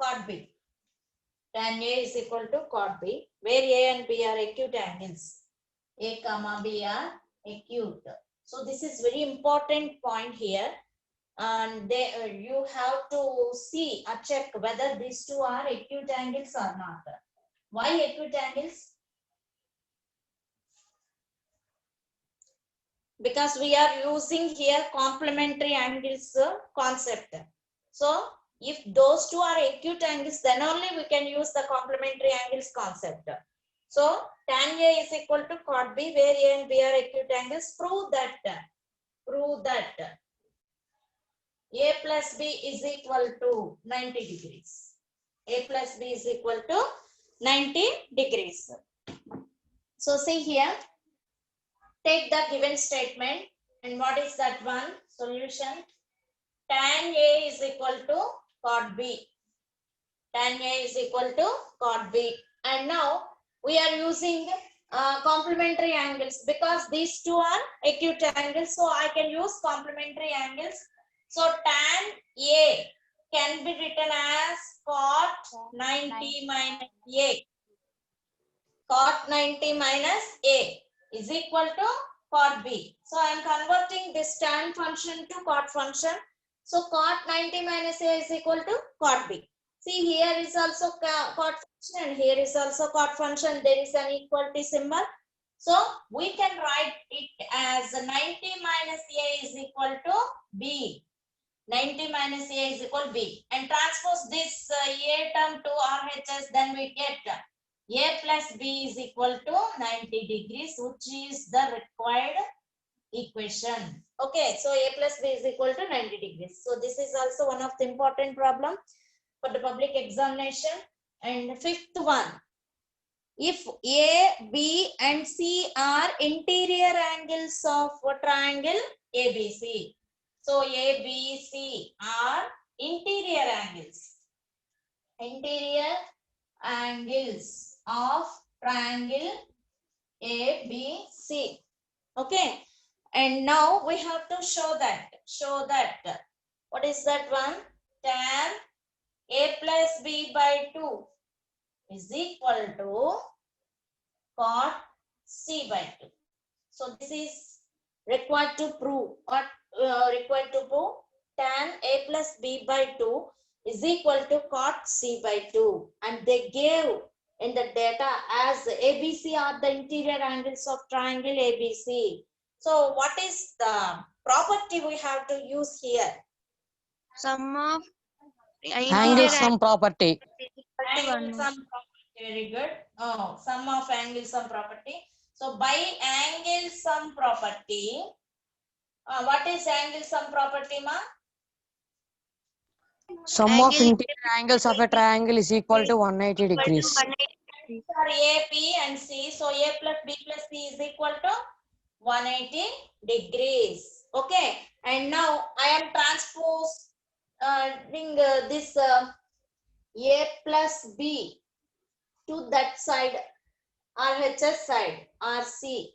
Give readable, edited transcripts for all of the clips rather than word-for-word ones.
cot B. Tan A is equal to cot B, where A and B are acute angles. A comma B are acute. So this is very important point here, and you have to see or check whether these two are acute angles or not. Why acute angles? Because we are using here complementary angles concept. So if those two are acute angles, then only we can use the complementary angles concept. So tan A is equal to cot B, where A and B are acute angles. Prove that A plus B is equal to 90 degrees. A plus B is equal to 90 degrees. So see here, take the given statement, and what is that one? Solution. Tan A is equal to cot B. Tan A is equal to cot B. And now we are using complementary angles because these two are acute angles. So I can use complementary angles. So tan A can be written as cot 90 minus A. Cot 90 minus A is equal to cot B. So I am converting this tan function to cot function. So cot 90 minus A is equal to cot B. See, here is also cot function and here is also cot function. There is an equality symbol. So we can write it as 90 minus A is equal to B. 90 minus A is equal to B. And transpose this A term to RHS, then we get A plus B is equal to 90 degrees, which is the required equation. Okay, so A plus B is equal to 90 degrees. So this is also one of the important problem for the public examination. And fifth one, if A, B and C are interior angles of a triangle ABC. So A, B, C are interior angles. Interior angles of triangle ABC. Okay. And now we have to show that. What is that one? Tan A plus B by 2 is equal to cot C by 2. So this is required to prove. What required to prove? Tan A plus B by 2 is equal to cot C by 2. And they gave in the data as ABC are the interior angles of triangle ABC. So what is the property we have to use here? Sum of Angle sum property. Angle sum property. Very good. Oh, sum of angle sum property. So by angle sum property, what is angle sum property, ma? Sum of interior angles of a triangle is equal to 180 degrees. For A, B and C. So A plus B plus C is equal to 180 degrees. Okay. And now I am transposing this A plus B to that side, RHS side, RC.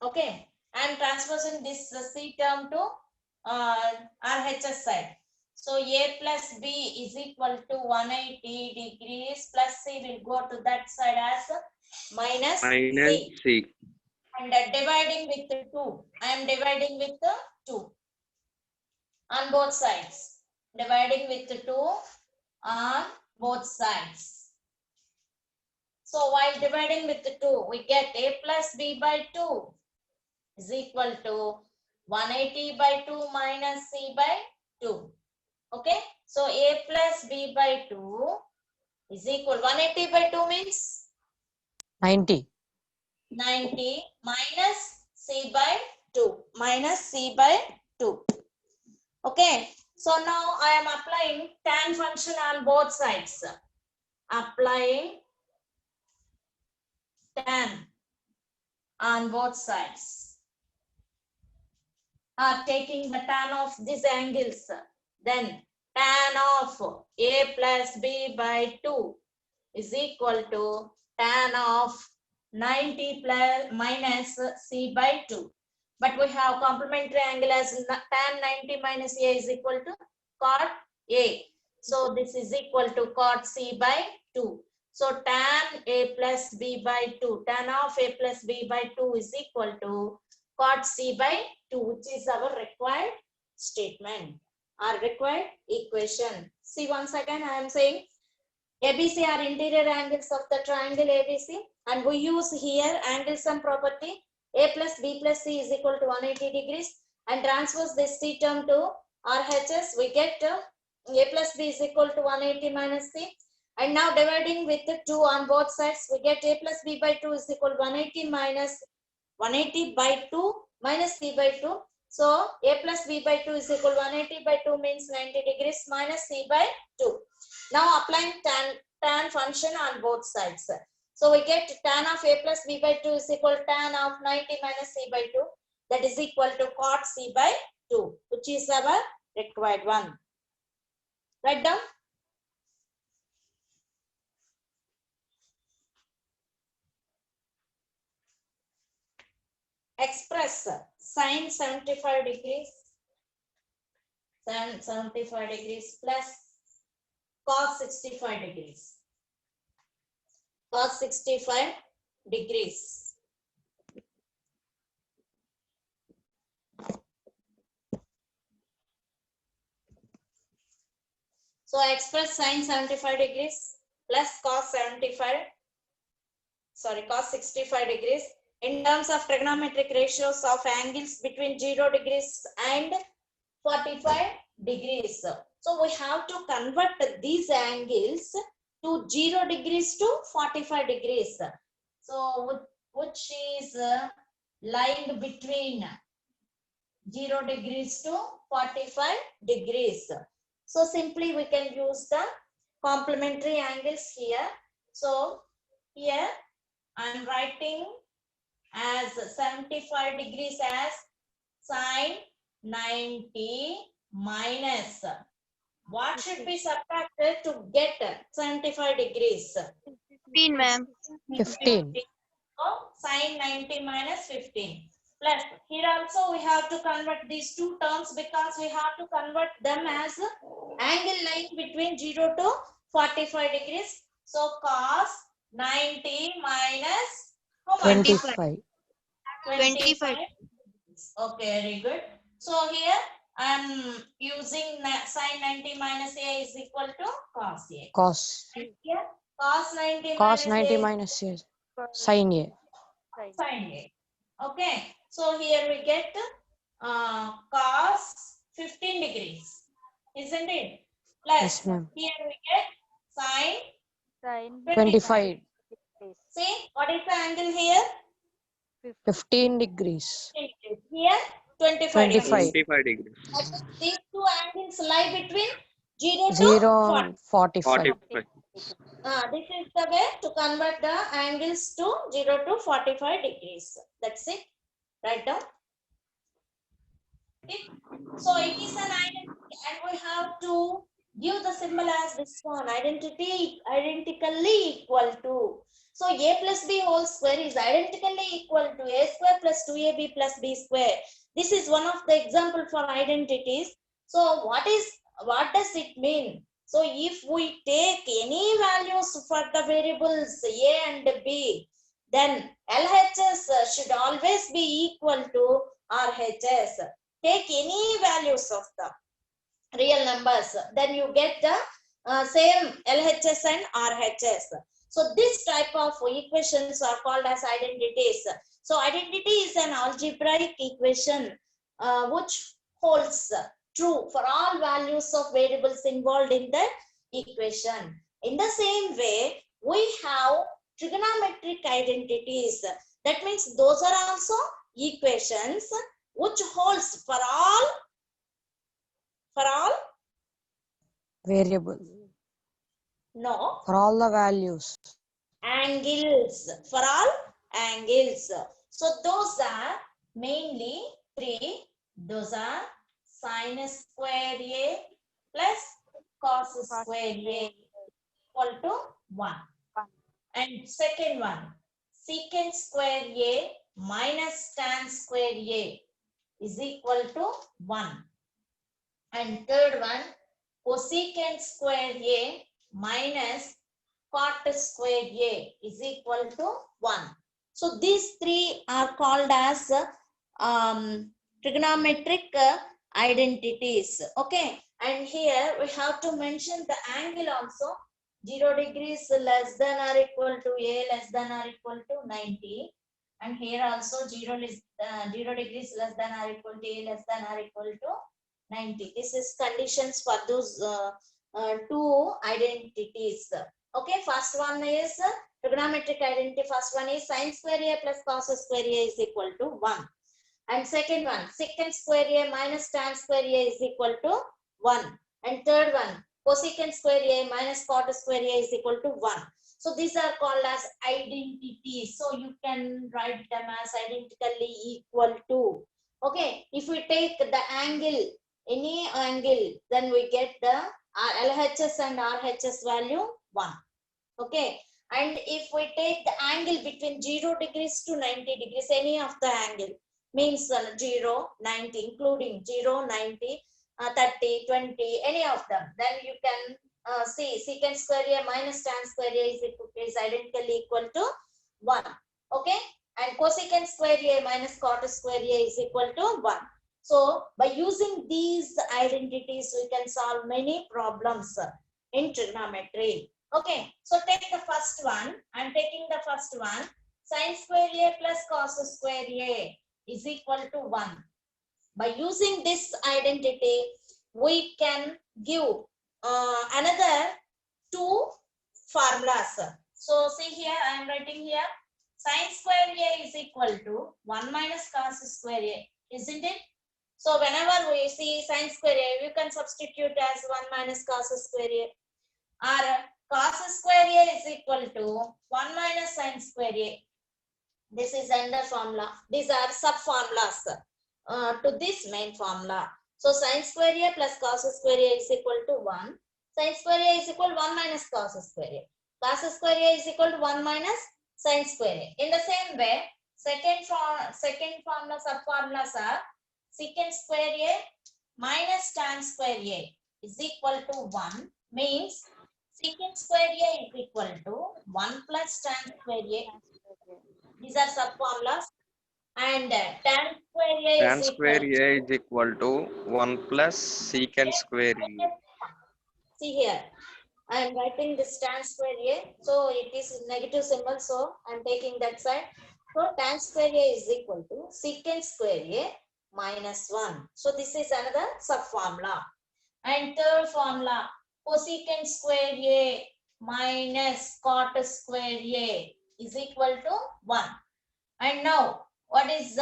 Okay. I am transposing this C term to RHS side. So A plus B is equal to 180 degrees plus C will go to that side as minus C. And dividing with 2. I am dividing with 2 on both sides. Dividing with 2 on both sides. So while dividing with 2, we get A plus B by 2 is equal to 180 by 2 minus C by 2. Okay. So A plus B by 2 is equal 180 by 2 means 90. 90 minus C by 2. Minus C by 2. Okay. So now I am applying tan function on both sides. Applying tan on both sides. Taking the tan of these angles. Then tan of A plus B by 2 is equal to tan of 90 plus minus C by 2. But we have complementary angle as tan 90 minus A is equal to cot A. So this is equal to cot C by 2. So tan A plus B by 2, tan of A plus B by 2 is equal to cot C by 2, which is our required statement, our required equation. See, once again I am saying ABC are interior angles of the triangle ABC, and we use here angle sum property. A plus B plus C is equal to 180 degrees, and transpose this C term to RHS. We get A plus B is equal to 180 minus C. And now dividing with the 2 on both sides, we get A plus B by 2 is equal to 180 minus 180 by 2 minus C by 2. So A plus B by 2 is equal to 180 by 2 means 90 degrees minus C by 2. Now applying tan function on both sides. So we get tan of A plus B by 2 is equal to tan of 90 minus C by 2. That is equal to cot C by 2, which is our required one. Write down. Express sine 75 degrees, sin 75 degrees plus cos 65 degrees. Cos 65 degrees. So I express sine 75 degrees plus cos 65 degrees in terms of trigonometric ratios of angles between 0 degrees and 45 degrees. So we have to convert these angles to 0 degrees to 45 degrees. So which is lying between 0 degrees to 45 degrees. So simply we can use the complementary angles here. So here I am writing as 75 degrees as sine 90 minus what should be subtracted to get 75 degrees? 15, ma'am. 15. So sine 90 minus 15. Plus here also we have to convert these two terms because we have to convert them as angle lying between 0 to 45 degrees. So cos 90 minus how much? 25. 25. Okay, very good. So here I am using sine 90 minus A is equal to cos A. Cos. And here cos 90 Cos minus 90 A minus A. Sin A. is sine A. Okay. So here we get cos 15 degrees. Isn't it? Plus Yes, ma'am. here we get sine Sine 25. See what is the angle here? 15 degrees. Here 25 25. degrees. 25 degrees. These two angles lie between 0 to 0 40. and 45. 45. This is the way to convert the angles to 0 to 45 degrees. That's it. Write down. Okay. So it is an identity and we have to give the symbol as this one. Identity identically equal to. So A plus B whole square is identically equal to A square plus 2AB plus B square. This is one of the example for identities. So what does it mean? So if we take any values for the variables A and B, then LHS should always be equal to RHS. Take any values of the real numbers, then you get the same LHS and RHS. So this type of equations are called as identities. So identity is an algebraic equation which holds true for all values of variables involved in the equation. In the same way, we have trigonometric identities. That means those are also equations which holds for all Variable. no For all the values. angles, for all angles. So those are mainly three. Those are sin square A plus cos square A equal to 1. And second one, secant square A minus tan square A is equal to 1. And third one, cosecant square A minus cot square A is equal to 1. So these three are called as trigonometric identities. Okay, and here we have to mention the angle also. 0 degrees less than or equal to A less than or equal to 90. And here also 0 degrees less than or equal to A less than or equal to 90. This is conditions for those two identities. Okay, first one is trigonometric identity. First one is sin square A plus cos square A is equal to 1. And second one, secant square A minus tan square A is equal to 1. And third one, cosecant square A minus cot square A is equal to 1. So these are called as identities. So you can write them as identically equal to. Okay, if we take the angle, any angle, then we get the LHS and RHS value 1. Okay, and if we take the angle between 0 degrees to 90 degrees, any of the angle, means 0, 90, including 0, 90, 30, 20, any of them, then you can see secant square A minus tan square A is identically equal to 1. Okay, and cosecant square A minus cot square A is equal to 1. So by using these identities, we can solve many problems in trigonometry. Okay, so take the first one. I'm taking the first one. Sin square A plus cos square A is equal to 1. By using this identity, we can give another two formulas. So see here, I am writing here. Sin square A is equal to 1 minus cos square A, isn't it? So whenever we see sin square A, you can substitute as 1 minus cos square A. Or cos square A is equal to 1 minus sin square A. This is another formula. These are sub formulas to this main formula. So sin square A plus cos square A is equal to 1. Sin square A is equal to 1 minus cos square A. Cos square A is equal to 1 minus sin square A. In the same way, second formula sub formulas are secant square A minus tan square A is equal to 1, means secant square A is equal to 1 plus tan square A. These are sub formulas. And tan square A Tan is square equal A is equal to 1 plus secant square A. See here, I am writing this tan square A. So it is negative symbol. So I am taking that side. So tan square A is equal to secant square A minus 1. So this is another sub formula. And third formula, cosecant square A minus cot square A is equal to 1. And now, what is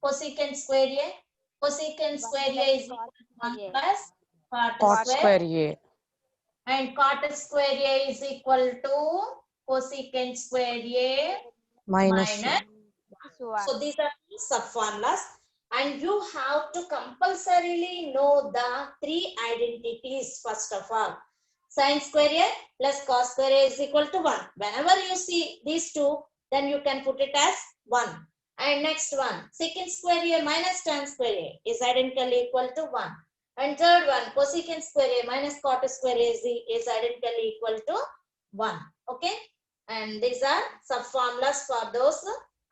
cosecant square A? Cosecant square A is equal to 1 plus cot Cot square. square A. And cot square A is equal to cosecant square A Minus minus. So these are the sub formulas. And you have to compulsorily know the three identities first of all. Sin square A plus cos square A is equal to 1. Whenever you see these two, then you can put it as 1. And next one, secant square A minus tan square A is identically equal to 1. And third one, cosecant square A minus cot square A is identically equal to 1. Okay. And these are sub formulas for those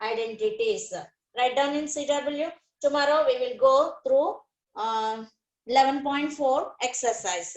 identities. Write down in CW. Tomorrow we will go through 11.4 exercise.